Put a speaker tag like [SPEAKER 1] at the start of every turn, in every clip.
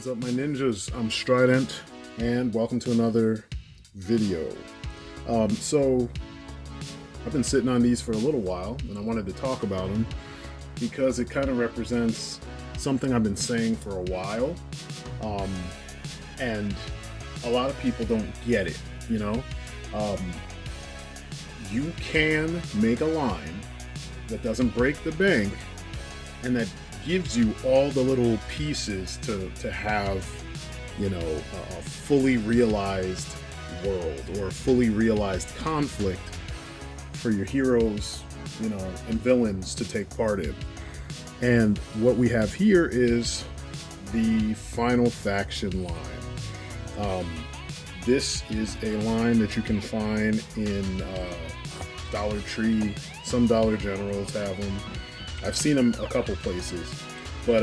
[SPEAKER 1] What's up, my ninjas? I'm Strydent, and welcome to another video. So I've been sitting on these for a little while, and I wanted to talk about them because it kind of represents something I've been saying for a while, and a lot of people don't get it, you know? You can make a line that doesn't break the bank and that gives you all the little pieces to have, you know, a fully realized world or a fully realized conflict for your heroes, you know, and villains to take part in. And what we have here is the final faction line. This is a line that you can find in Dollar Tree. Some Dollar Generals have them. I've seen them a couple places, but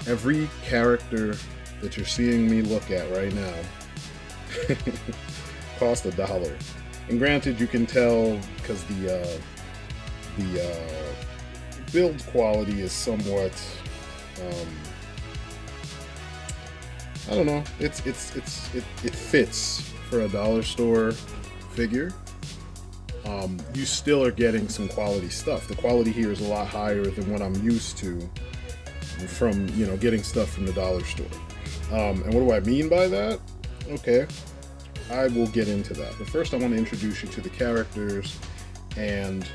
[SPEAKER 1] every character that you're seeing me look at right now cost $1. And granted, you can tell because the build quality is somewhat, I don't know. It fits for a dollar store figure. You still are getting some quality stuff. The quality here is a lot higher than what I'm used to from, you know, getting stuff from the dollar store. And what do I mean by that? Okay, I will get into that. But first I want to introduce you to the characters and,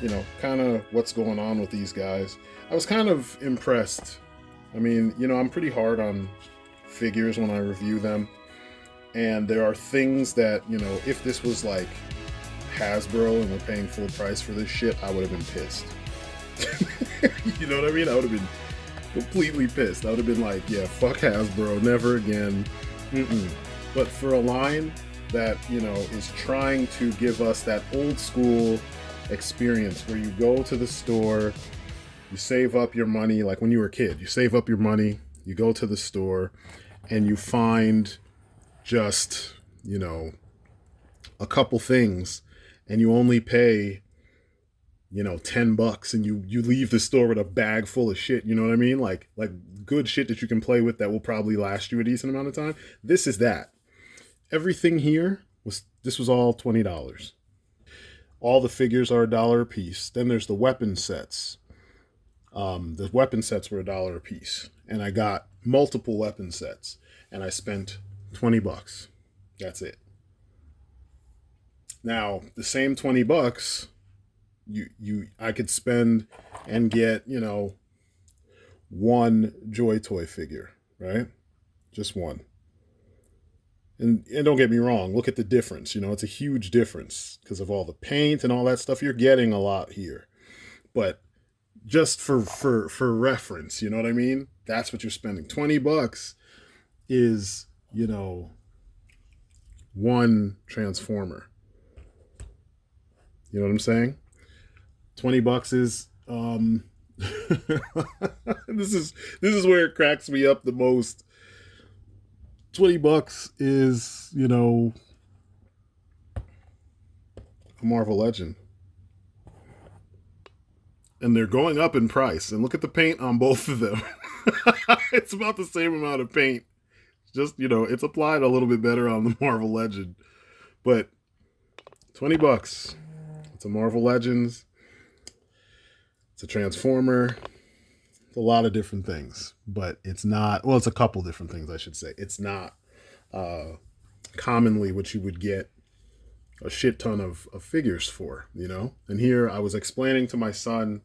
[SPEAKER 1] you know, kind of what's going on with these guys. I was kind of impressed. I mean, you know, I'm pretty hard on figures when I review them. And there are things that, you know, if this was like Hasbro and we're paying full price for this shit, I would have been pissed. You know what I mean? I would have been completely pissed. I would have been like, yeah, fuck Hasbro, never again. But for a line that, you know, is trying to give us that old school experience where you go to the store, you save up your money, like when you were a kid, you save up your money, you go to the store, and you find just, you know, a couple things, and you only pay, you know, $10, and you leave the store with a bag full of shit, you know what I mean? Like good shit that you can play with that will probably last you a decent amount of time. This is that. Everything here this was all $20. All the figures are $1 a piece. Then there's the weapon sets. The weapon sets were $1 a piece, and I got multiple weapon sets, and I spent $20. That's it. Now, the same $20, I could spend and get, you know, one Joy Toy figure, right? Just one. And don't get me wrong, look at the difference. You know, it's a huge difference because of all the paint and all that stuff. You're getting a lot here. But just for reference, you know what I mean? That's what you're spending. $20 is, you know, one Transformer. You know what I'm saying? $20 is this is where it cracks me up the most. $20 is, you know, a Marvel Legend. And they're going up in price. And look at the paint on both of them. It's about the same amount of paint. Just, you know, it's applied a little bit better on the Marvel Legend. But $20. It's a Marvel Legends. It's a Transformer. It's a lot of different things. But it's not, well, it's a couple different things, I should say. It's not commonly what you would get a shit ton of figures for, you know? And here I was explaining to my son,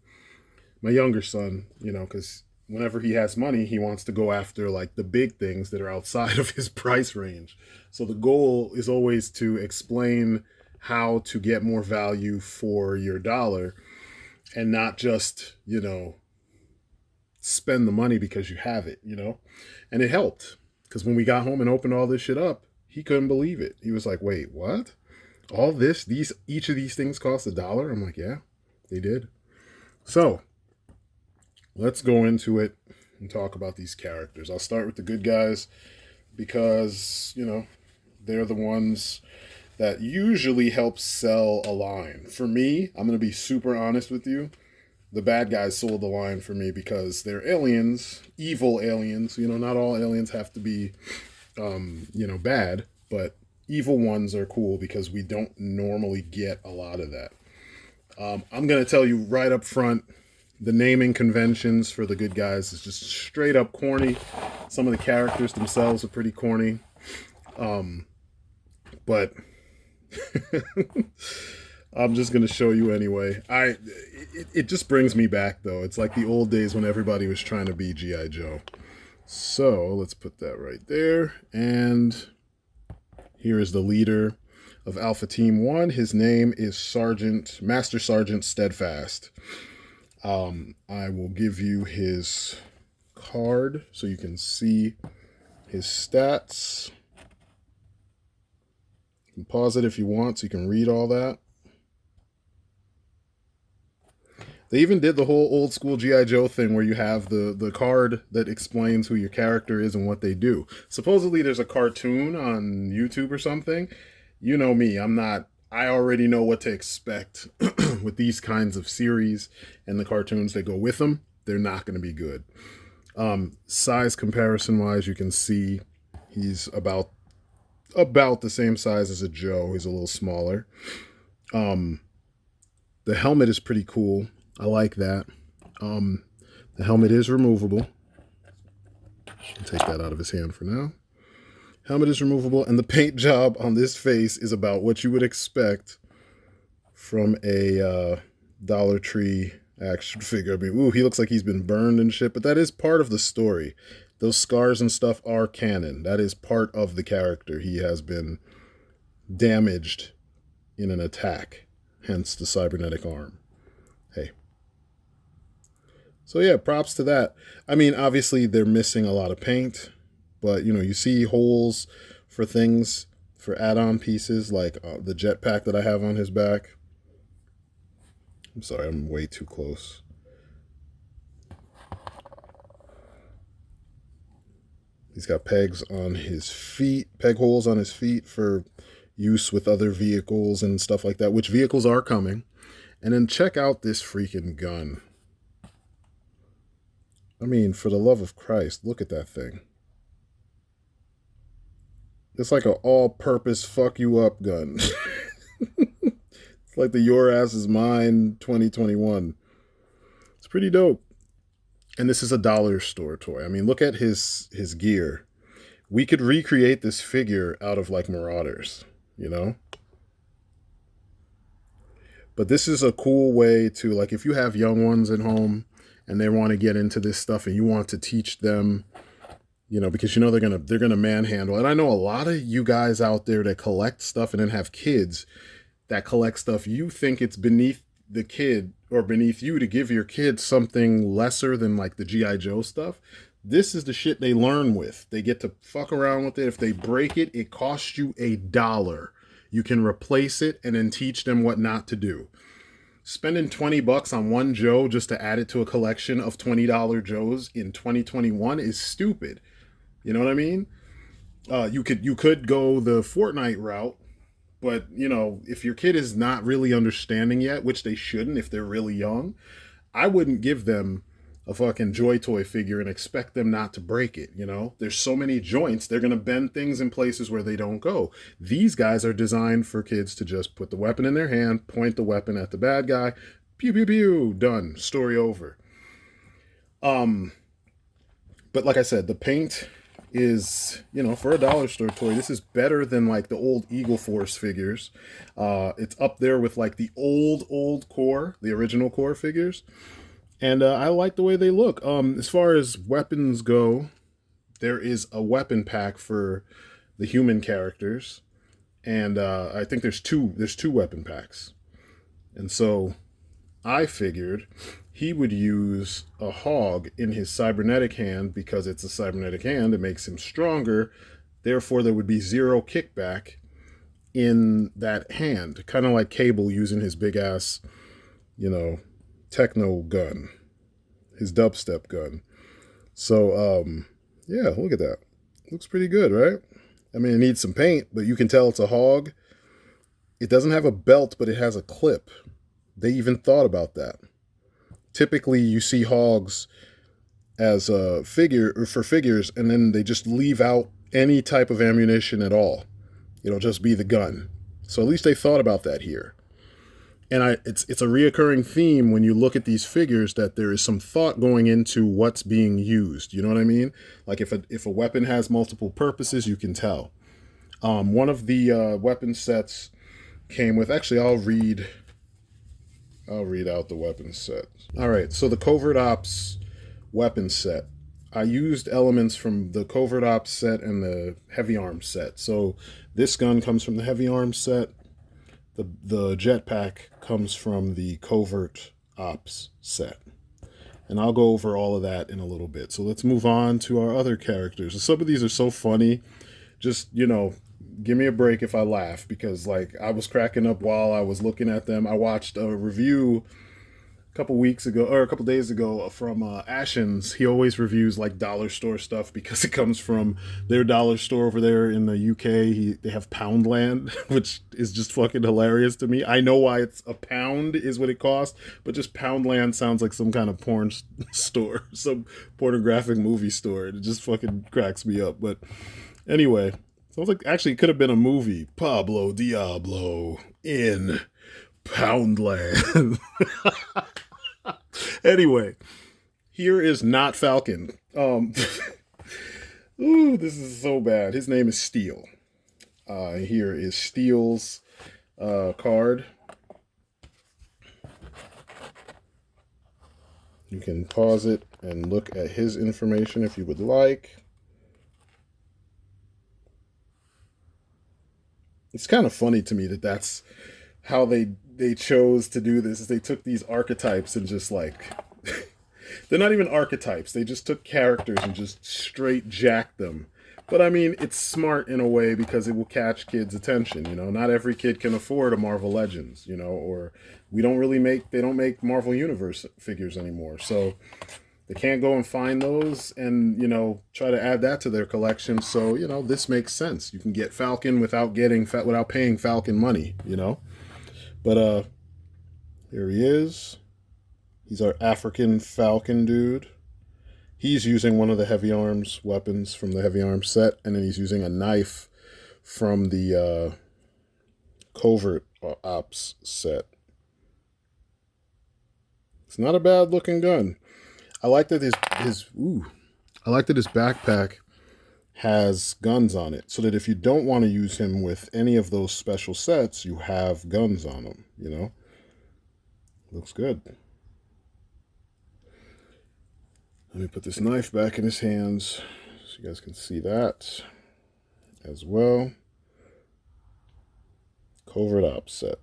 [SPEAKER 1] my younger son, you know, because whenever he has money, he wants to go after like the big things that are outside of his price range. So the goal is always to explain how to get more value for your dollar and not just, you know, spend the money because you have it, you know? And it helped because when we got home and opened all this shit up, he couldn't believe it. He was like, wait, what? All this, each of these things cost $1? I'm like, yeah, they did. So let's go into it and talk about these characters. I'll start with the good guys because, you know, they're the ones that usually help sell a line. For me, I'm going to be super honest with you. the bad guys sold the line for me because they're aliens, evil aliens. You know, not all aliens have to be, bad, but evil ones are cool because we don't normally get a lot of that. I'm going to tell you right up front, the naming conventions for the good guys is just straight up corny. Some of the characters themselves are pretty corny. But I'm just going to show you anyway. It just brings me back, though. It's like the old days when everybody was trying to be G.I. Joe. So let's put that right there. And here is the leader of Alpha Team 1. His name is Master Sergeant Steadfast. I will give you his card so you can see his stats. You can pause it if you want so you can read all that. They even did the whole old school G.I. Joe thing where you have the card that explains who your character is and what they do. Supposedly there's a cartoon on YouTube or something. You know me, I already know what to expect with these kinds of series and the cartoons that go with them. They're not going to be good. Size comparison wise, you can see he's about the same size as a Joe. He's a little smaller. The helmet is pretty cool. I like that. The helmet is removable. I'll take that out of his hand for now. Helmet is removable, and the paint job on this face is about what you would expect from a Dollar Tree action figure. I mean, ooh, he looks like he's been burned and shit, but that is part of the story. Those scars and stuff are canon. That is part of the character. He has been damaged in an attack, hence the cybernetic arm. Hey. So yeah, props to that. I mean, obviously they're missing a lot of paint, but you see holes for things, for add-on pieces like the jetpack that I have on his back. I'm sorry, I'm way too close. He's got pegs on his feet, peg holes on his feet for use with other vehicles and stuff like that, which vehicles are coming. And then check out this freaking gun. I mean, for the love of Christ, look at that thing. It's like an all-purpose fuck you up gun. It's like the Your Ass Is Mine 2021. It's pretty dope. And this is a dollar store toy. I mean, look at his gear. We could recreate this figure out of like Marauders, But this is a cool way to, like, if you have young ones at home and they want to get into this stuff and you want to teach them, because they're gonna manhandle. And I know a lot of you guys out there that collect stuff and then have kids that collect stuff. You think it's beneath the kid or beneath you to give your kids something lesser than like the G.I. Joe stuff. This is the shit they learn with. They get to fuck around with it. If they break it, it costs you $1. You can replace it and then teach them what not to do. Spending $20 on one Joe just to add it to a collection of $20 Joes in 2021 is stupid. You know what I mean? You could go the Fortnite route, but if your kid is not really understanding yet, which they shouldn't if they're really young, I wouldn't give them a fucking Joy Toy figure and expect them not to break it. There's so many joints, they're gonna bend things in places where they don't go. These guys are designed for kids to just put the weapon in their hand, point the weapon at the bad guy, pew pew pew, done, story over. But like I said, the paint is, for a dollar store toy, this is better than like the old Eagle Force figures. It's up there with like the old core, the original core figures. And I like the way they look. As far as weapons go, there is a weapon pack for the human characters. And I think there's two weapon packs. And so I figured he would use a hog in his cybernetic hand because it's a cybernetic hand. It makes him stronger. Therefore, there would be 0 kickback in that hand. Kind of like Cable using his big ass, techno gun, his dubstep gun. So, yeah, look at that. Looks pretty good, right? I mean, it needs some paint, but you can tell it's a hog. It doesn't have a belt, but it has a clip. They even thought about that. typically you see hogs as a figure or for figures, and then they just leave out any type of ammunition at all. It'll just be the gun. So at least they thought about that here. And it's a reoccurring theme when you look at these figures that there is some thought going into what's being used. You know what I mean? Like if a weapon has multiple purposes, you can tell. One of the weapon sets came with. Actually, I'll read out the weapon set. All right, so the Covert Ops Weapon set. I used elements from the Covert Ops set and the Heavy Arms set. So this gun comes from the Heavy Arms set. The Jetpack comes from the Covert Ops set. And I'll go over all of that in a little bit. So let's move on to our other characters. Some of these are so funny. Just, give me a break if I laugh, because like I was cracking up while I was looking at them. I watched a review a couple days ago from Ashens. He always reviews like dollar store stuff because it comes from their dollar store over there in the UK. They have Poundland, which is just fucking hilarious to me. I know why it's a pound is what it costs, but just Poundland sounds like some kind of porn store, some pornographic movie store. It just fucking cracks me up. But anyway, sounds like actually it could have been a movie. Pablo Diablo in Poundland. Anyway, here is not Falcon. Ooh, this is so bad. His name is Steel. Here is Steel's card. You can pause it and look at his information if you would like. It's kind of funny to me that that's how they chose to do this. Is they took these archetypes and just like they're not even archetypes. They just took characters and just straight jacked them. But I mean, it's smart in a way because it will catch kids' attention. Not every kid can afford a Marvel Legends. Or they don't make Marvel Universe figures anymore. So they can't go and find those and, try to add that to their collection. So, this makes sense. You can get Falcon without paying Falcon money, But here he is. He's our African Falcon dude. He's using one of the Heavy Arms weapons from the Heavy Arms set, and then he's using a knife from the Covert Ops set. It's not a bad looking gun. I like that his backpack has guns on it, so that if you don't want to use him with any of those special sets, you have guns on him, Looks good. Let me put this knife back in his hands so you guys can see that as well. Covert Ops set.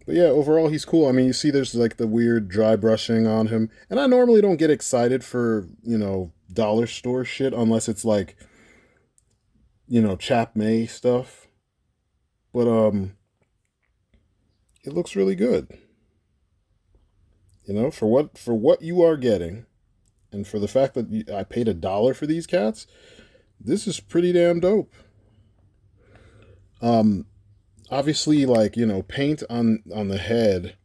[SPEAKER 1] But yeah, overall he's cool. I mean, you see there's like the weird dry brushing on him. And I normally don't get excited for, dollar store shit unless it's like, Chapman stuff. But it looks really good. For what you are getting, and for the fact that I paid $1 for these cats, this is pretty damn dope. Obviously, like, paint on the head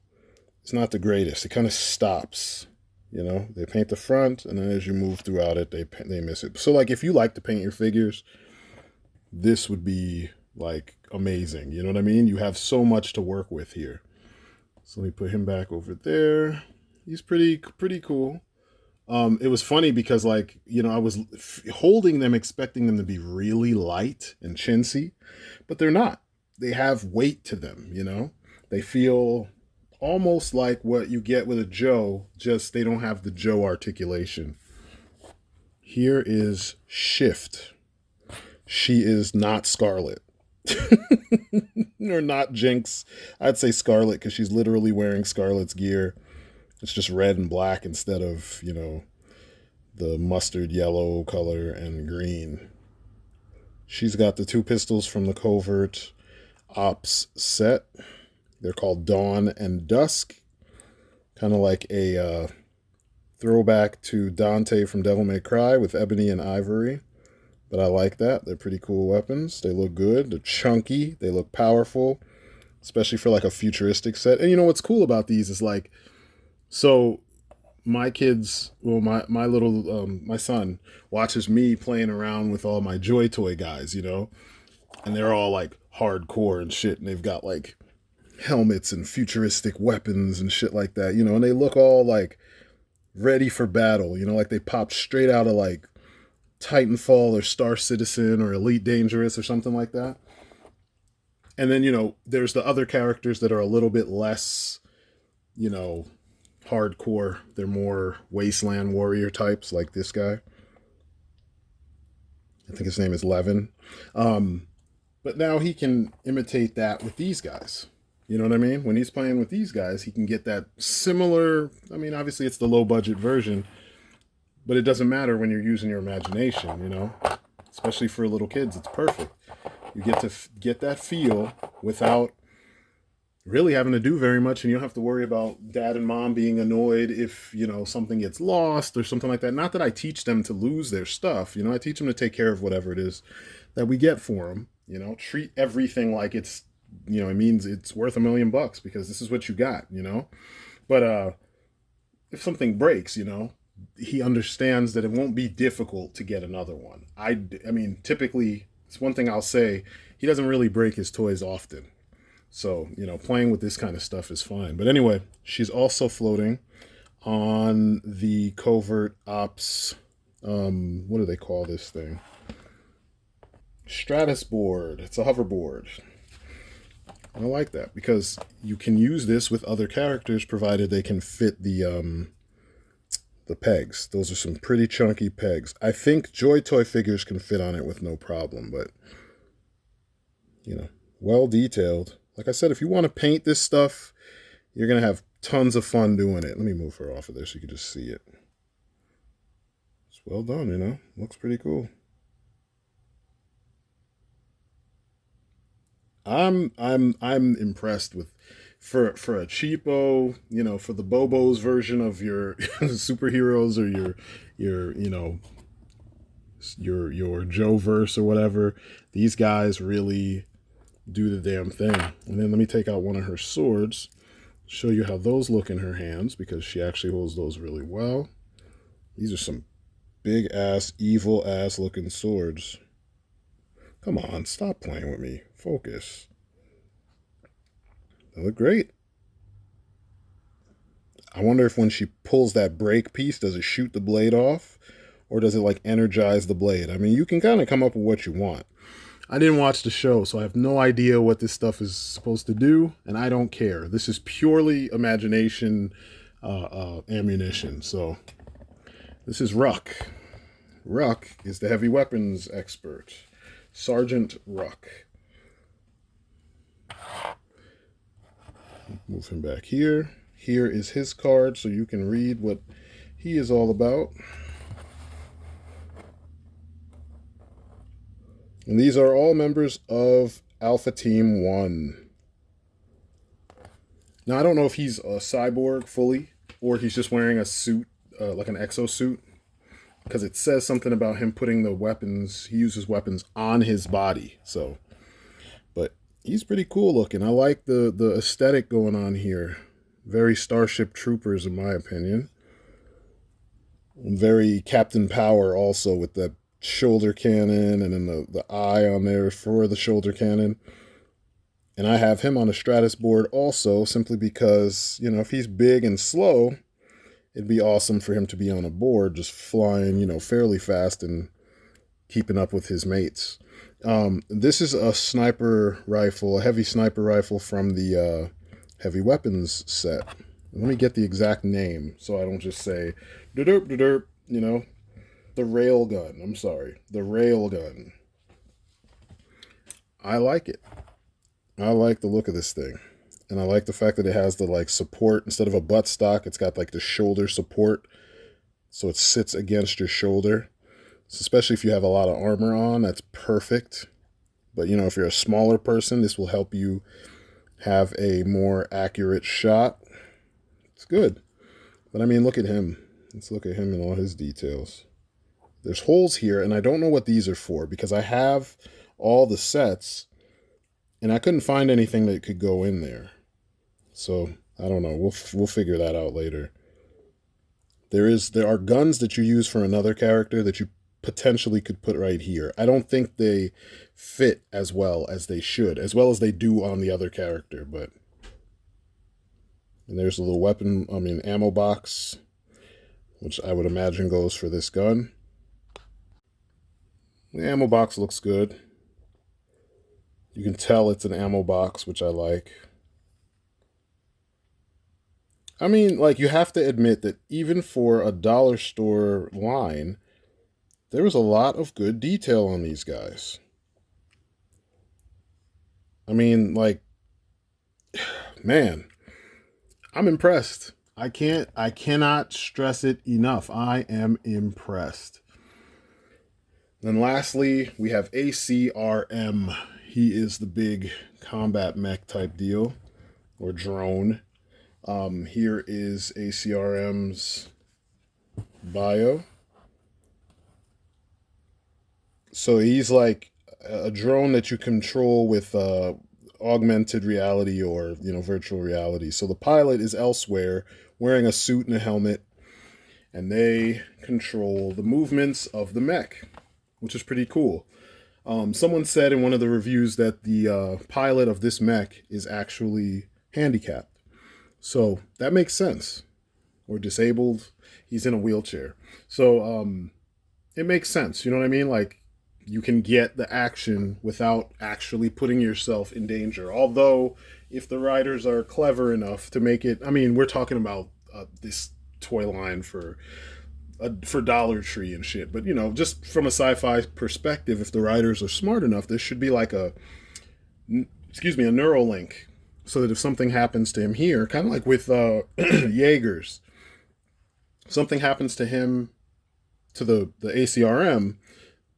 [SPEAKER 1] is not the greatest. It kind of stops. They paint the front, and then as you move throughout it, they miss it. So, like, if you like to paint your figures, this would be, like, amazing. You know what I mean? You have so much to work with here. So let me put him back over there. He's pretty cool. It was funny because, like, I was holding them, expecting them to be really light and chintzy, but they're not. They have weight to them, They feel almost like what you get with a Joe, just they don't have the Joe articulation. Here is Shift. She is not Scarlet. Or not Jinx. I'd say Scarlet because she's literally wearing Scarlet's gear. It's just red and black instead of, the mustard yellow color and green. She's got the 2 pistols from the Covert Ops set. They're called Dawn and Dusk. Kind of like a throwback to Dante from Devil May Cry with ebony and ivory. But I like that. They're pretty cool weapons. They look good. They're chunky. They look powerful. especially for like a futuristic set. And you know what's cool about these is like, so my kids, well, my little my son watches me playing around with all my Joy Toy guys, you know, and they're all like hardcore and shit, and they've got like helmets and futuristic weapons and shit like that, you know, and they look all like ready for battle, you know, like they popped straight out of like Titanfall or Star Citizen or Elite Dangerous or something like that. And then, you know, there's the other characters that are a little bit less, you know, hardcore. They're more wasteland warrior types, like this guy. I think his name is Levin. Um, but now he can imitate that with these guys. You know what I mean? When he's playing with these guys, he can get that similar. I mean, obviously, it's the low budget version, but it doesn't matter when you're using your imagination, you know? Especially for little kids, it's perfect. You get to get that feel without really having to do very much, and you don't have to worry about dad and mom being annoyed if, you know, something gets lost or something like that. Not that I teach them to lose their stuff, you know, I teach them to take care of whatever it is that we get for them, you know, treat everything like it's, you know, it means it's worth $1,000,000 because this is what you got, you know. But if something breaks, you know, he understands that it won't be difficult to get another one. I mean, typically, it's one thing I'll say, he doesn't really break his toys often. So, you know, playing with this kind of stuff is fine. But anyway, she's also floating on the Covert Ops, what do they call this thing? Stratus board. It's a hoverboard. I like that because you can use this with other characters provided they can fit the pegs. Those are some pretty chunky pegs. I think Joy Toy figures can fit on it with no problem, but you know, well detailed. Like I said, if you want to paint this stuff, you're going to have tons of fun doing it. Let me move her off of there so you can just see it. It's well done, you know. Looks pretty cool. I'm impressed with for a cheapo, you know, for the Bobos version of your superheroes or your you know your Joe verse or whatever. These guys really do the damn thing. And then let me take out one of her swords, show you how those look in her hands because she actually holds those really well. These are some big ass, evil ass looking swords. Come on, stop playing with me. Focus. They look great. I wonder if when she pulls that break piece, does it shoot the blade off? Or does it like energize the blade? I mean, you can kind of come up with what you want. I didn't watch the show, so I have no idea what this stuff is supposed to do, and I don't care. This is purely imagination ammunition. So this is Ruck. Ruck is the heavy weapons expert. Sergeant Ruck. Move him back here. Here is his card, so you can read what he is all about. And these are all members of Alpha Team 1. Now, I don't know if he's a cyborg fully, or he's just wearing a suit, like an exosuit, because it says something about him putting the weapons, he uses weapons on his body. So, but he's pretty cool looking. I like the aesthetic going on here. Very Starship Troopers, in my opinion. And very Captain Power also with that shoulder cannon and then the eye on there for the shoulder cannon. And I have him on a Stratus board also simply because, you know, if he's big and slow, it'd be awesome for him to be on a board just flying, you know, fairly fast and keeping up with his mates. This is a sniper rifle, a heavy sniper rifle from the heavy weapons set. Let me get the exact name so I don't just say, derp, derp, you know, the railgun. I'm sorry, the railgun. I like it. I like the look of this thing. And I like the fact that it has the like support instead of a butt stock. It's got like the shoulder support. So it sits against your shoulder. So especially if you have a lot of armor on, that's perfect. But you know, if you're a smaller person, this will help you have a more accurate shot. It's good. But I mean, look at him. Let's look at him and all his details. There's holes here, and I don't know what these are for because I have all the sets, And I couldn't find anything that could go in there. So I don't know. We'll figure that out later. There are guns that you use for another character that you potentially could put right here. I don't think they fit as well as they should, as well as they do on the other character, but and there's a little ammo box, which I would imagine goes for this gun. The ammo box looks good. You can tell it's an ammo box, which I like. I mean, like, you have to admit that even for a dollar store line, there was a lot of good detail on these guys. I mean, like, man, I'm impressed. I cannot stress it enough. I am impressed. Then lastly, we have Acrm. He is the big combat mech type deal, or drone. Here is Acrm's bio. So he's like a drone that you control with augmented reality or virtual reality. So the pilot is elsewhere, wearing a suit and a helmet, and they control the movements of the mech, which is pretty cool. Someone said in one of the reviews that the pilot of this mech is actually handicapped. So that makes sense. Or disabled. He's in a wheelchair. So it makes sense. You know what I mean? Like, you can get the action without actually putting yourself in danger. Although, if the writers are clever enough to make it, I mean, we're talking about this toy line for Dollar Tree and shit. But, just from a sci-fi perspective, if the writers are smart enough, there should be like a Neuralink. So that if something happens to him here, kind of like with Jaegers, something happens to him, to the Acrm,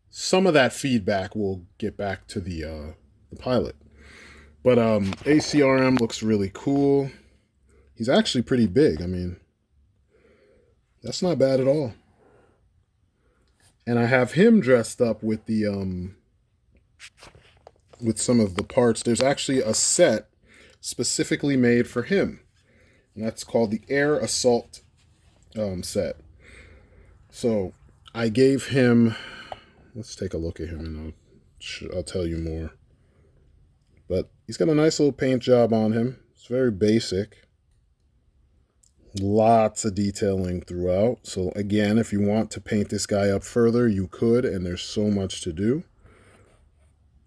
[SPEAKER 1] some of that feedback will get back to the pilot. But Acrm looks really cool. He's actually pretty big. I mean, that's not bad at all. And I have him dressed up with the with some of the parts. There's actually a set specifically made for him, and that's called the Air Assault set. So I gave him, let's take a look at him and I'll tell you more. But he's got a nice little paint job on him. It's very basic. Lots of detailing throughout. So again, if you want to paint this guy up further, you could, and there's so much to do.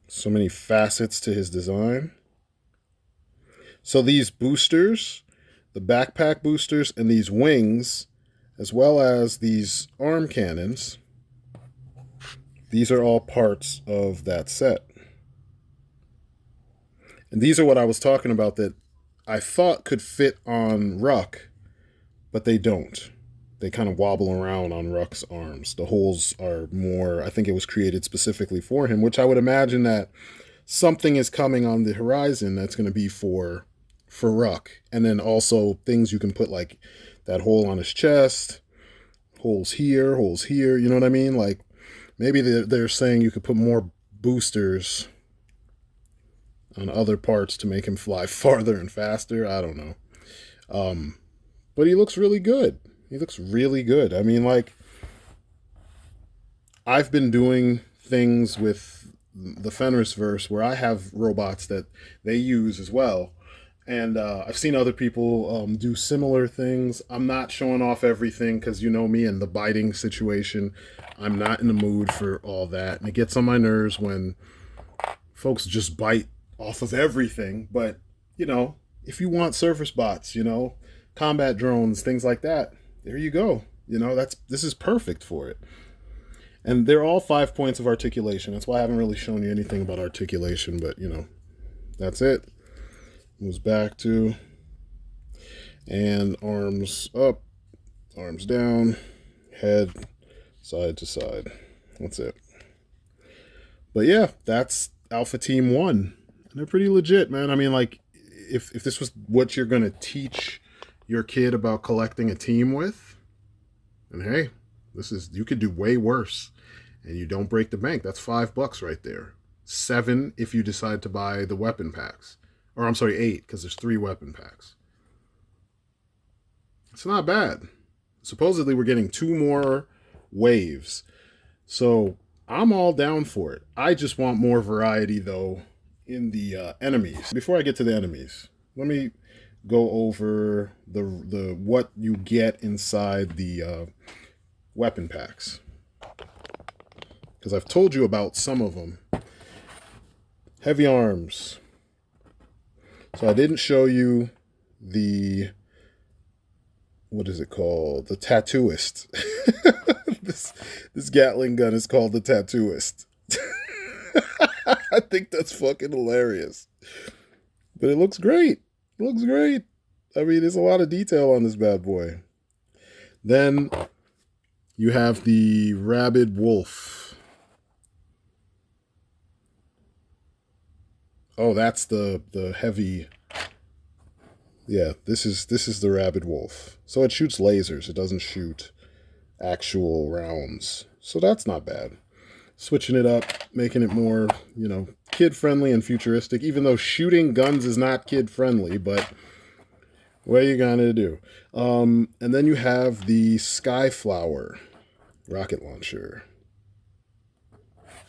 [SPEAKER 1] So many facets to his design. So these boosters, the backpack boosters, and these wings, as well as these arm cannons, these are all parts of that set. And these are what I was talking about that I thought could fit on Ruck, but they don't. They kind of wobble around on Ruck's arms. The holes are more, I think it was created specifically for him, which I would imagine that something is coming on the horizon that's going to be for Ruck. And then also things you can put, like that hole on his chest, holes here, you know what I mean? Like, maybe they're saying you could put more boosters on other parts to make him fly farther and faster. I don't know. But he looks really good. He looks really good. I mean, like, I've been doing things with the Fenrisverse where I have robots that they use as well. And I've seen other people do similar things. I'm not showing off everything because you know me and the biting situation. I'm not in the mood for all that. And it gets on my nerves when folks just bite off of everything. But, if you want surface bots, combat drones, things like that, there you go. This is perfect for it. And they're all 5 points of articulation. That's why I haven't really shown you anything about articulation, but, that's it. Moves back to, and arms up, arms down, head, side to side. That's it. But yeah, that's Alpha Team 1. And they're pretty legit, man. I mean, like, if this was what you're going to teach your kid about collecting a team with, and hey, you could do way worse, and you don't break the bank. That's $5 right there. 7 if you decide to buy the weapon packs. Or I'm sorry, 8, because there's 3 weapon packs. It's not bad. Supposedly we're getting 2 more waves. So I'm all down for it. I just want more variety, though, in the enemies. Before I get to the enemies, let me go over the what you get inside the weapon packs, because I've told you about some of them. Heavy arms. So I didn't show you the, what is it called? The Tattooist. this Gatling gun is called the Tattooist. I think that's fucking hilarious. But it looks great. It looks great. I mean, there's a lot of detail on this bad boy. Then you have the Rabid Wolf. Oh, that's the heavy. Yeah, this is the Rabid Wolf. So it shoots lasers. It doesn't shoot actual rounds. So that's not bad. Switching it up, making it more, kid-friendly and futuristic, even though shooting guns is not kid-friendly, but what are you gonna do? And then you have the Skyflower rocket launcher.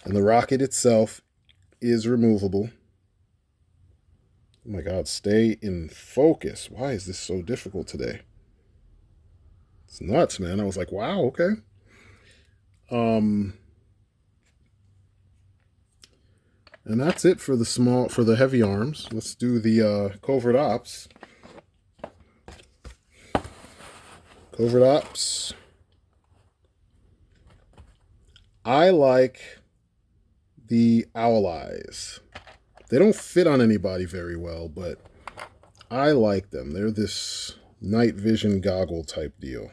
[SPEAKER 1] And the rocket itself is removable. Oh my God, stay in focus. Why is this so difficult today? It's nuts, man. I was like, wow, okay. And that's it for the heavy arms. Let's do the Covert Ops. Covert Ops. I like the owl eyes. They don't fit on anybody very well, but I like them. They're this night vision goggle type deal.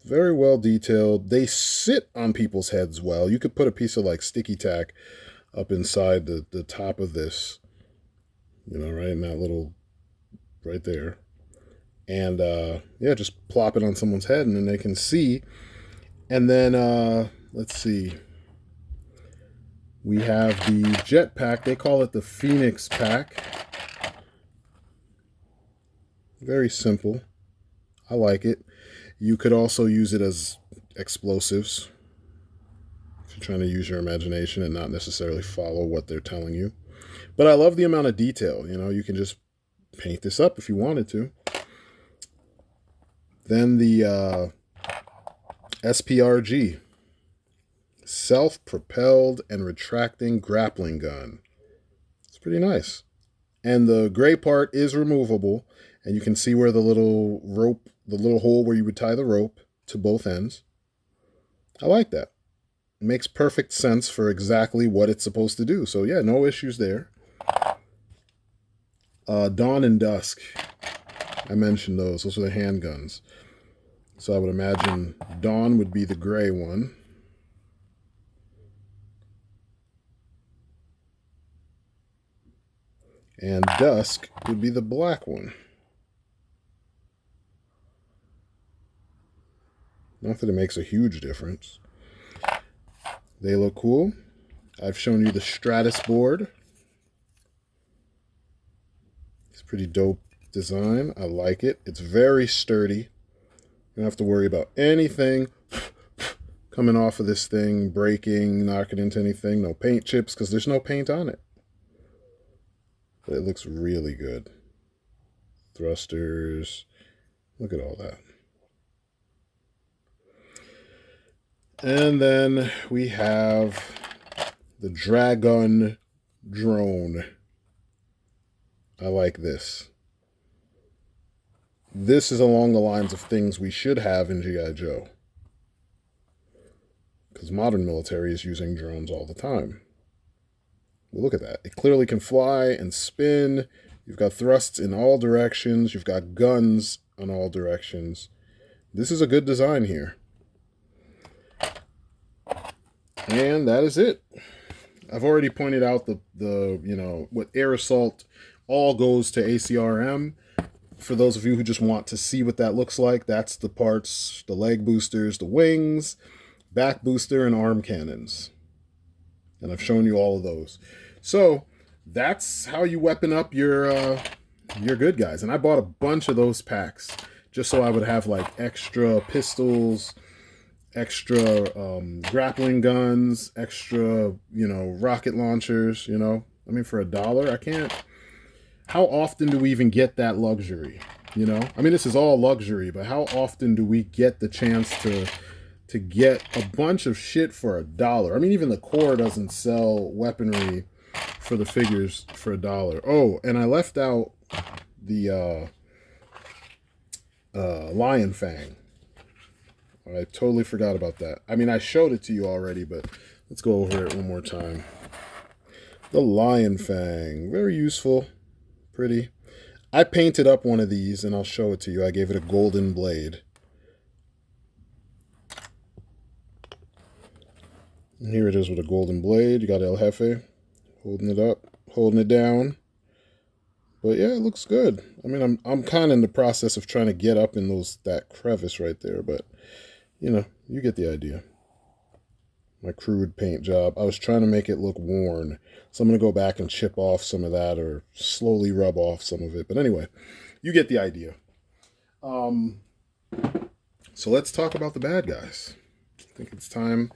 [SPEAKER 1] Very well detailed. They sit on people's heads well. You could put a piece of like sticky tack up inside the top of this, right in that little, right there. And yeah, just plop it on someone's head and then they can see. And then, let's see. We have the Jetpack. They call it the Phoenix Pack. Very simple. I like it. You could also use it as explosives if you're trying to use your imagination and not necessarily follow what they're telling you. But I love the amount of detail. You can just paint this up if you wanted to. Then the SPRG. Self-propelled and retracting grappling gun. It's pretty nice. And the gray part is removable, and you can see where the little rope, the little hole where you would tie the rope to both ends. I like that. It makes perfect sense for exactly what it's supposed to do. So yeah, no issues there. Dawn and Dusk. I mentioned those. Those are the handguns. So I would imagine Dawn would be the gray one. And Dusk would be the black one. Not that it makes a huge difference. They look cool. I've shown you the Stratus board. It's a pretty dope design. I like it. It's very sturdy. You don't have to worry about anything coming off of this thing, breaking, knocking into anything. No paint chips because there's no paint on it. But it looks really good. Thrusters. Look at all that. And then we have the Karn Drone. I like this. This is along the lines of things we should have in G.I. Joe. Because modern military is using drones all the time. Look at that. It clearly can fly and spin. You've got thrusts in all directions. You've got guns on all directions. This is a good design here. And that is it. I've already pointed out what air assault all goes to ACRM. For those of you who just want to see what that looks like, that's the parts, the leg boosters, the wings, back booster, and arm cannons. And I've shown you all of those. So that's how you weapon up your good guys. And I bought a bunch of those packs just so I would have like extra pistols, extra grappling guns, extra, rocket launchers, I mean, for $1, I can't. How often do we even get that luxury? I mean, this is all luxury, but how often do we get the chance to get a bunch of shit for $1? I mean, even the core doesn't sell weaponry for the figures for $1. Oh, and I left out the Lion Fang. I totally forgot about that. I mean, I showed it to you already, but let's go over it one more time. The Lion Fang, very useful, pretty. I painted up one of these, and I'll show it to you. I gave it a golden blade. And here it is with a golden blade. You got El Jefe holding it up, holding it down. But yeah, it looks good. I mean, I'm kind of in the process of trying to get up in that crevice right there, but you get the idea. My crude paint job. I was trying to make it look worn. So I'm going to go back and chip off some of that or slowly rub off some of it. But anyway, you get the idea. So let's talk about the bad guys. I think it's time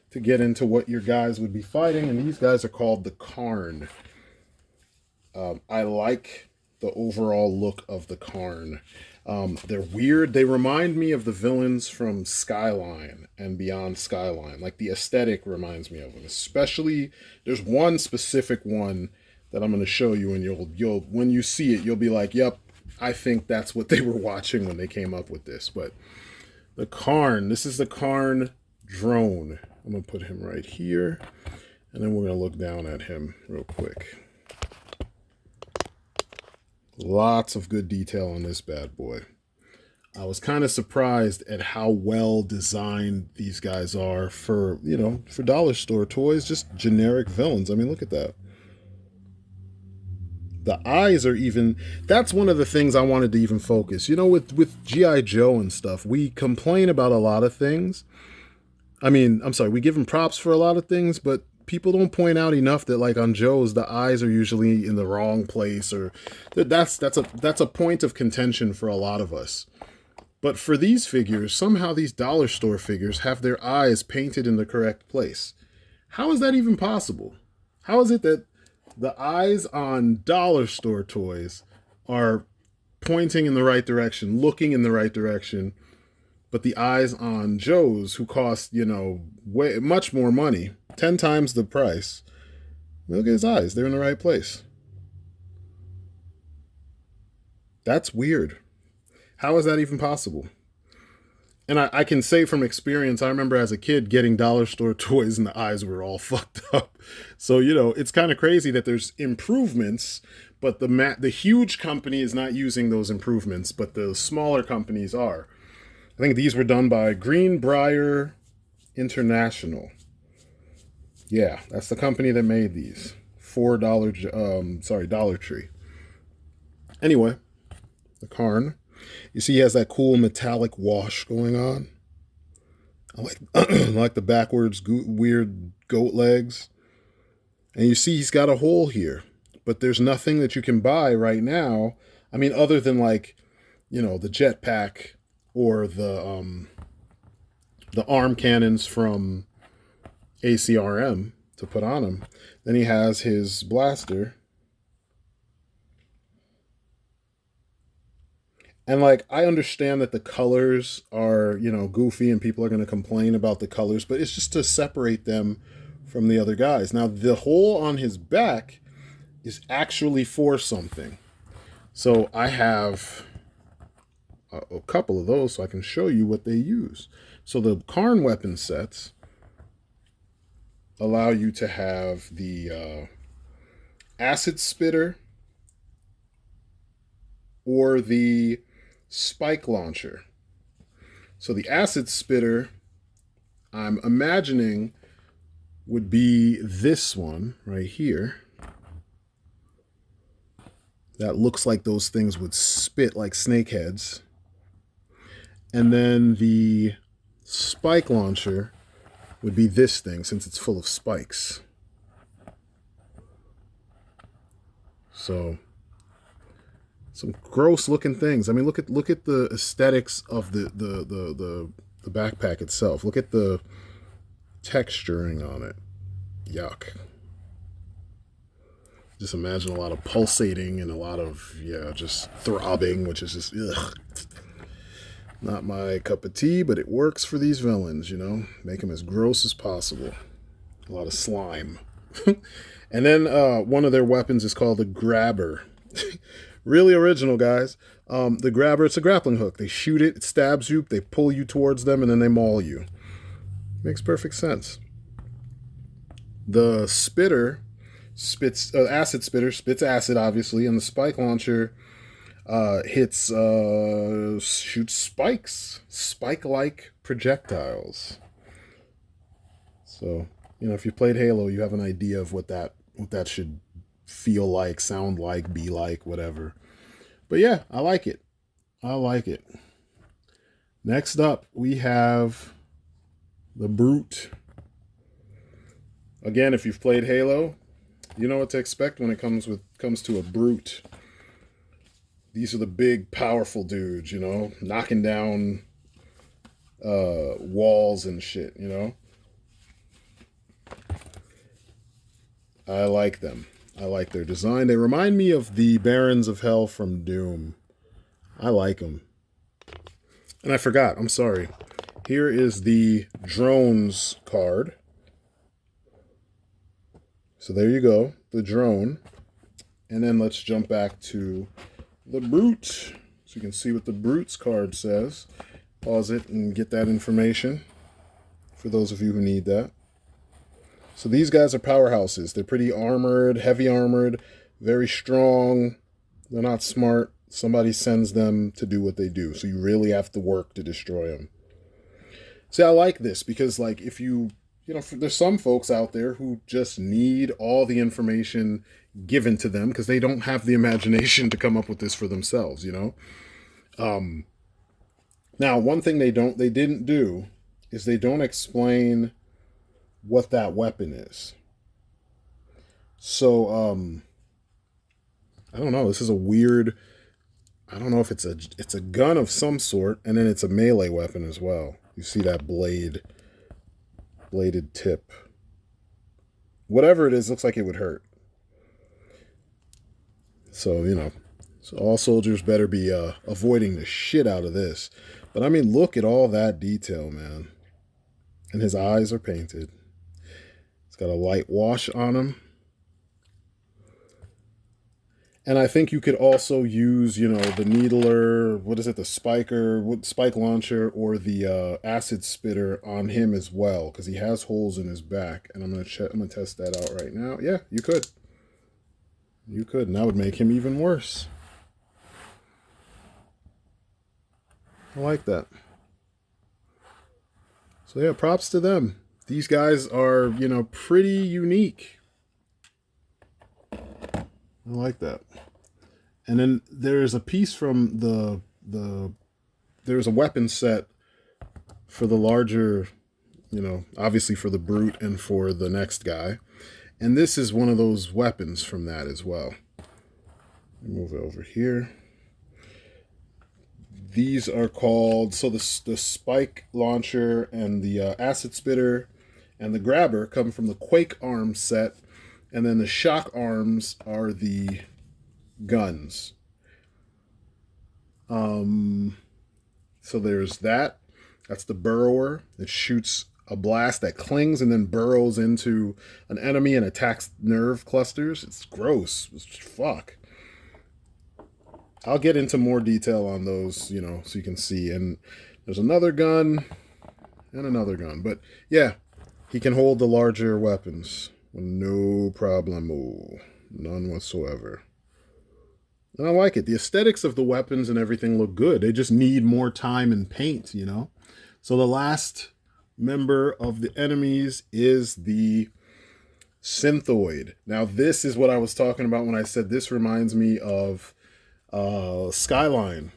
[SPEAKER 1] to get into what your guys would be fighting. And these guys are called the Karn. I like the overall look of the Karn. They're weird. They remind me of the villains from Skyline and Beyond Skyline. Like the aesthetic reminds me of them. Especially, there's one specific one that I'm going to show you, and you'll when you see it, you'll be like, "Yep, I think that's what they were watching when they came up with this." But the Karn. This is the Karn Drone. I'm going to put him right here, and then we're going to look down at him real quick. Lots of good detail on this bad boy. I was kind of surprised at how well designed these guys are for dollar store toys, just generic villains. I mean, look at that. The eyes are even, that's one of the things I wanted to even focus. With G.I. Joe and stuff, we complain about a lot of things. I mean, I'm sorry, we give them props for a lot of things, but people don't point out enough that like on Joe's, the eyes are usually in the wrong place, or that's a point of contention for a lot of us. But for these figures, somehow these dollar store figures have their eyes painted in the correct place. How is that even possible? How is it that the eyes on dollar store toys are pointing in the right direction, looking in the right direction, but the eyes on Joe's, who cost, way much more money, 10 times the price, look at his eyes, they're in the right place. That's weird. How is that even possible? And I can say from experience, I remember as a kid getting dollar store toys and the eyes were all fucked up. So, it's kind of crazy that there's improvements, but the huge company is not using those improvements, but the smaller companies are. I think these were done by Greenbrier International. Yeah, that's the company that made these. Dollar Tree. Anyway, the Karn. You see he has that cool metallic wash going on. I like the backwards weird goat legs. And you see he's got a hole here. But there's nothing that you can buy right now. I mean, other than like, the Jetpack or the arm cannons from Acrm to put on him. Then he has his blaster. And like, I understand that the colors are, goofy and people are going to complain about the colors, but it's just to separate them from the other guys. Now, the hole on his back is actually for something. So I have a couple of those so I can show you what they use. So the Karn weapon sets allow you to have the acid spitter or the spike launcher. So the acid spitter, I'm imagining, would be this one right here. That looks like those things would spit like snake heads. And then the spike launcher would be this thing, since it's full of spikes. So some gross looking things. I mean, look at the aesthetics of the backpack itself. Look at the texturing on it. Yuck. Just imagine a lot of pulsating and a lot of, yeah, just throbbing, which is just, ugh. Not my cup of tea, but it works for these villains, you know? Make them as gross as possible. A lot of slime. And then one of their weapons is called the Grabber. Really original, guys. The Grabber, it's a grappling hook. They shoot it, it stabs you, they pull you towards them, and then they maul you. Makes perfect sense. The Spitter spits acid spitter spits acid, obviously, and the spike launcher shoots spike-like projectiles. So, you know, if you played Halo, you have an idea of what that should feel like, sound like, be like, whatever. But yeah, I like it. I like it. Next up, we have the Brute. Again, if you've played Halo, you know what to expect when it comes to a Brute. These are the big, powerful dudes, you know, knocking down walls and shit, you know. I like them. I like their design. They remind me of the Barons of Hell from Doom. I like them. And I forgot. I'm sorry. Here is the Drones card. So there you go. The drone. And then let's jump back to the Brute. So you can see what the Brute's card says. Pause it and get that information for those of you who need that. So these guys are powerhouses. They're pretty armored, heavy armored, very strong. They're not smart. Somebody sends them to do what they do. So you really have to work to destroy them. See, I like this because, like, if you know, there's some folks out there who just need all the information given to them because they don't have the imagination to come up with this for themselves, you know? Now, one thing they didn't do is they don't explain what that weapon is. So, I don't know. This is a weird, I don't know if it's a gun of some sort, and then it's a melee weapon as well. You see that bladed tip. Whatever it is, looks like it would hurt. So, you know, so all soldiers better be avoiding the shit out of this. But I mean, look at all that detail, man. And his eyes are painted. It's got a light wash on him. And I think you could also use, you know, the needler, the spike launcher, or the acid spitter on him as well, because he has holes in his back. And I'm gonna test that out right now. Yeah, you could. You could, and that would make him even worse. I like that. So yeah, props to them. These guys are, you know, pretty unique. I like that. And then there's a piece from there's a weapon set for the larger, you know, obviously for the Brute and for the next guy. And this is one of those weapons from that as well. Move it over here. These are called, so the spike launcher and the acid spitter and the grabber come from the Quake arm set. And then the shock arms are the guns. So there's that. That's the burrower. It shoots a blast that clings and then burrows into an enemy and attacks nerve clusters. It's gross. It's fuck. I'll get into more detail on those, you know, so you can see. And there's another gun and another gun. But yeah, he can hold the larger weapons. No problemo. None whatsoever. And I like it. The aesthetics of the weapons and everything look good. They just need more time and paint, you know? So the last member of the enemies is the Synthoid. Now, this is what I was talking about when I said this reminds me of Skyline.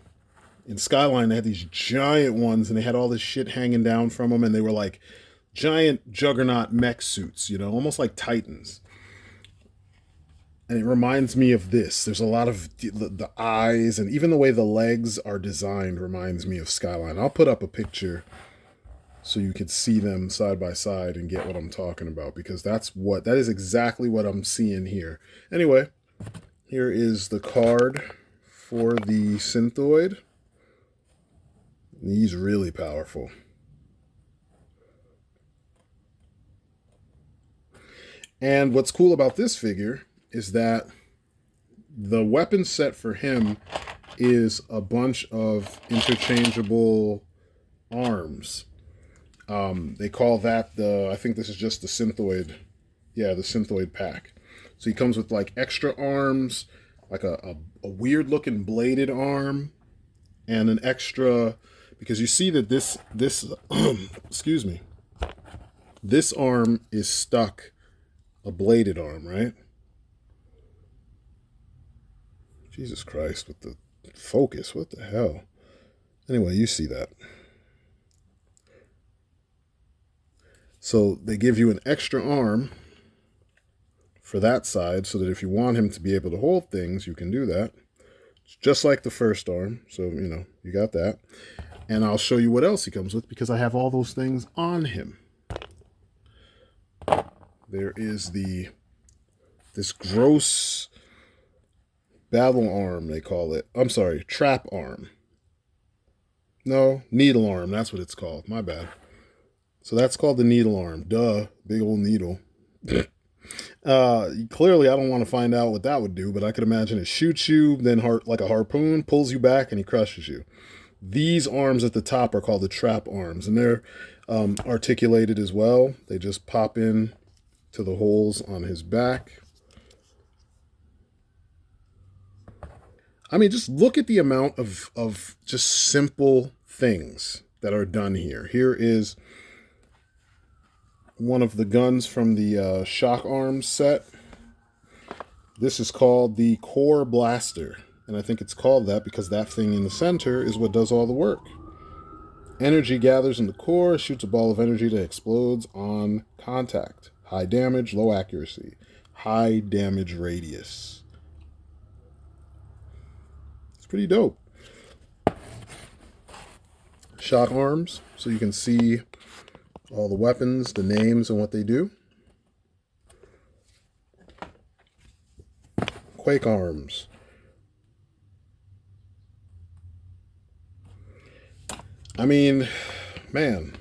[SPEAKER 1] In Skyline, they had these giant ones, and they had all this shit hanging down from them, and they were like giant juggernaut mech suits, you know, almost like Titans. And it reminds me of this. There's a lot of the eyes, and even the way the legs are designed reminds me of Skyline. I'll put up a picture so you could see them side by side and get what I'm talking about, because that is exactly what I'm seeing here. Anyway, here is the card for the Synthoid. He's really powerful. And what's cool about this figure is that the weapon set for him is a bunch of interchangeable arms. They call that I think this is just the Synthoid. Yeah, the Synthoid pack. So he comes with like extra arms, like a weird looking bladed arm, and an extra, because you see that this excuse me, this arm is stuck a bladed arm, right? Jesus Christ, with the focus, what the hell? Anyway, you see that. So they give you an extra arm for that side so that if you want him to be able to hold things, you can do that. It's just like the first arm. So, you got that. And I'll show you what else he comes with because I have all those things on him. There is this gross battle arm, they call it. I'm sorry, trap arm. No, needle arm. That's what it's called. My bad. So that's called the needle arm. Duh, big old needle. Clearly, I don't want to find out what that would do, but I could imagine it shoots you, then like a harpoon, pulls you back, and he crushes you. These arms at the top are called the trap arms, and they're articulated as well. They just pop in to the holes on his back. I mean, just look at the amount of just simple things that are done here. Here is one of the guns from the shock arms set. This is called the Core Blaster, and I think it's called that because that thing in the center is what does all the work. Energy gathers in the core, shoots a ball of energy that explodes on contact. High damage, low accuracy. High damage radius. It's pretty dope. Shock arms, so you can see all the weapons, the names, and what they do. Quake arms. I mean, man.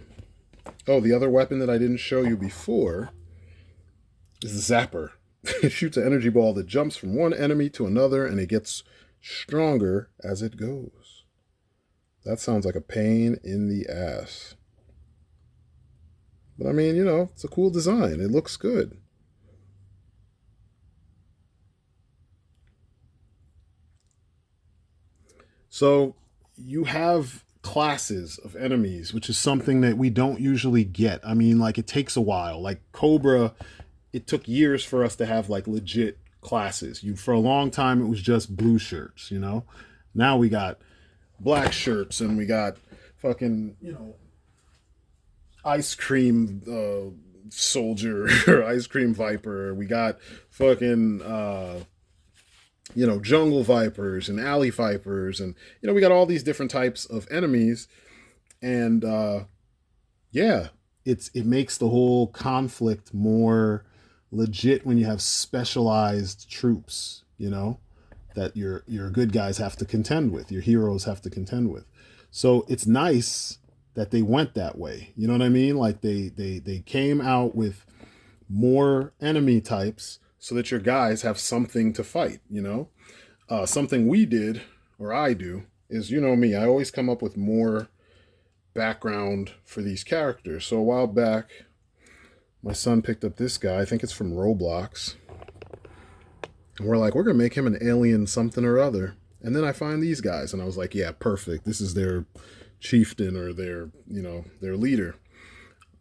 [SPEAKER 1] Oh, the other weapon that I didn't show you before is the Zapper. It shoots an energy ball that jumps from one enemy to another, and it gets stronger as it goes. That sounds like a pain in the ass. But I mean, it's a cool design. It looks good. So you have classes of enemies, which is something that we don't usually get. I mean, like, it takes a while. Like Cobra, it took years for us to have like legit classes. For a long time, it was just blue shirts, Now we got black shirts and we got fucking, ice cream soldier or ice cream viper. We got fucking jungle vipers and alley vipers, and we got all these different types of enemies, and it makes the whole conflict more legit when you have specialized troops, that your good guys have to contend with, your heroes have to contend with. So it's nice that they went that way. You know what I mean? Like they came out with more enemy types so that your guys have something to fight, Something we did, or I do, is, me, I always come up with more background for these characters. So a while back, my son picked up this guy, I think it's from Roblox. And we're like, we're going to make him an alien something or other. And then I find these guys, and I was like, yeah, perfect. This is their chieftain or their leader.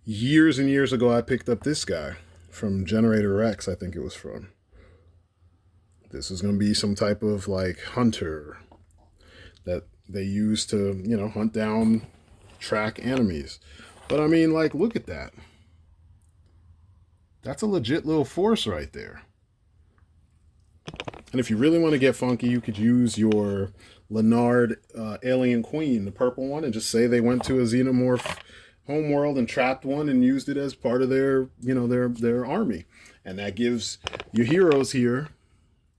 [SPEAKER 1] Years and years ago, I picked up this guy from Generator X, I think it was from. This is going to be some type of like hunter that they use to, hunt down, track enemies. But I mean, like, look at that. That's a legit little force right there. And if you really want to get funky, you could use your Leonard Alien Queen, the purple one, and just say they went to a xenomorph homeworld and trapped one and used it as part of their, their army. And that gives your heroes here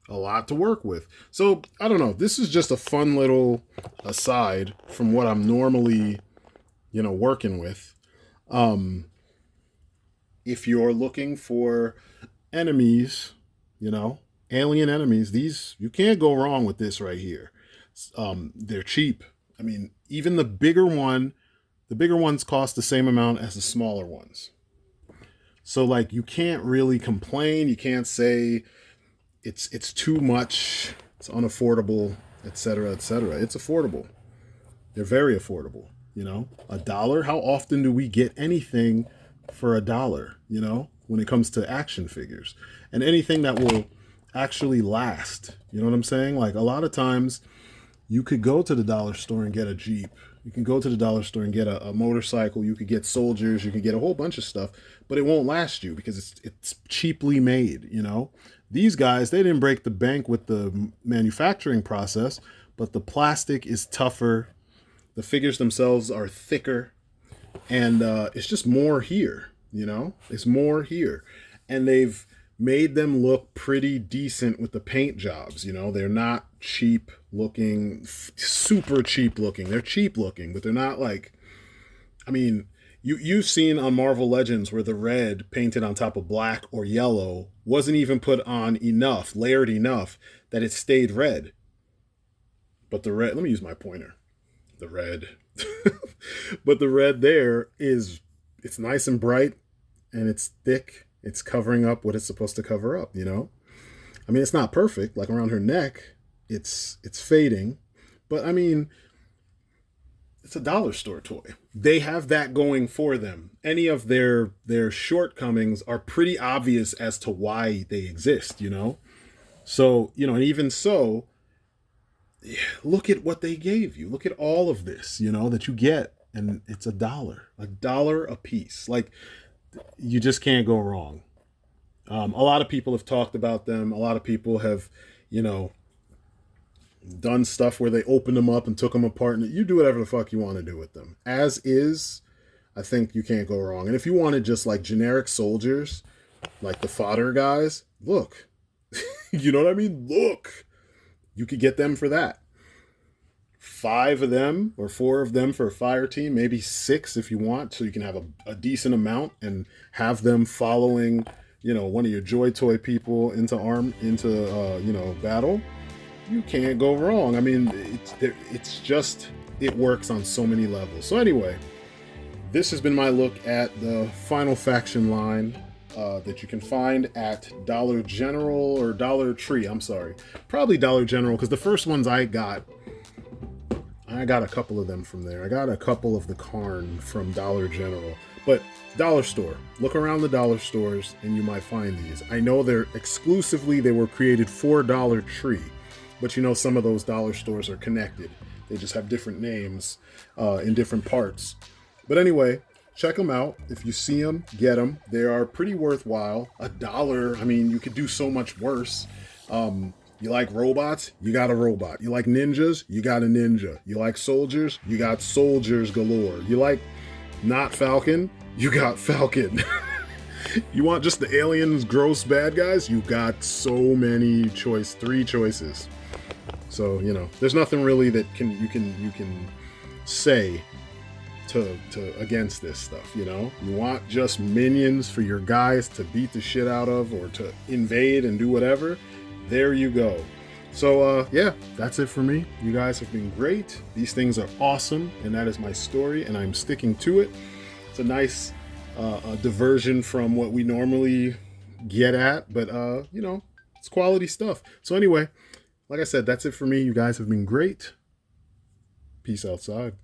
[SPEAKER 1] a lot to work with. So I don't know. This is just a fun little aside from what I'm normally, working with. If you're looking for enemies, alien enemies, these, you can't go wrong with this right here. They're cheap. I mean, even the bigger ones cost the same amount as the smaller ones. So like, you can't really complain. You can't say it's too much, it's unaffordable, etc., etc. It's affordable. They're very affordable. $1. How often do we get anything for $1? When it comes to action figures and anything that will actually last. You know what I'm saying? Like, a lot of times you could go to the dollar store and get a Jeep. You can go to the dollar store and get a motorcycle. You could get soldiers. You could get a whole bunch of stuff, but it won't last you because it's cheaply made. These guys, they didn't break the bank with the manufacturing process, but the plastic is tougher. The figures themselves are thicker, and it's just more here. It's more here, and they've made them look pretty decent with the paint jobs. They're not cheap looking, super cheap looking. They're cheap looking, but they're not like, I mean, you've seen on Marvel Legends where the red painted on top of black or yellow wasn't even put on enough, layered enough that it stayed red. But the red, let me use my pointer. The red. But the red there it's nice and bright and it's thick. It's covering up what it's supposed to cover up, I mean, it's not perfect. Like around her neck, it's fading. But I mean, it's a dollar store toy. They have that going for them. Any of their shortcomings are pretty obvious as to why they exist, So, and even so, look at what they gave you. Look at all of this, that you get. And it's $1 a piece. Like, you just can't go wrong. A lot of people have talked about them. A lot of people have, done stuff where they opened them up and took them apart. And you do whatever the fuck you want to do with them. As is, I think you can't go wrong. And if you wanted just like generic soldiers, like the fodder guys, look. You know what I mean? Look. You could get them for that. 5 of them or 4 of them for a fire team, maybe 6 if you want, so you can have a decent amount and have them following, one of your Joy Toy people into battle. You can't go wrong. I mean, it works on so many levels. So anyway, this has been my look at the Final Faction line that you can find at Dollar General or Dollar Tree. I'm sorry, probably Dollar General, because the first ones I got a couple of them from there. I got a couple of the Karn from Dollar General. But dollar store. Look around the dollar stores and you might find these. I know they were created for Dollar Tree. But some of those dollar stores are connected. They just have different names in different parts. But anyway, check them out. If you see them, get them. They are pretty worthwhile. $1, I mean, you could do so much worse. You like robots? You got a robot. You like ninjas? You got a ninja. You like soldiers? You got soldiers galore. You like not Falcon? You got Falcon. You want just the aliens, gross bad guys? You got so many 3 choices. So, there's nothing really that you can say to against this stuff, You want just minions for your guys to beat the shit out of or to invade and do whatever? There you go. So, yeah, that's it for me. You guys have been great. These things are awesome, and that is my story, and I'm sticking to it. It's a nice diversion from what we normally get at, but, it's quality stuff. So anyway, like I said, that's it for me. You guys have been great. Peace outside.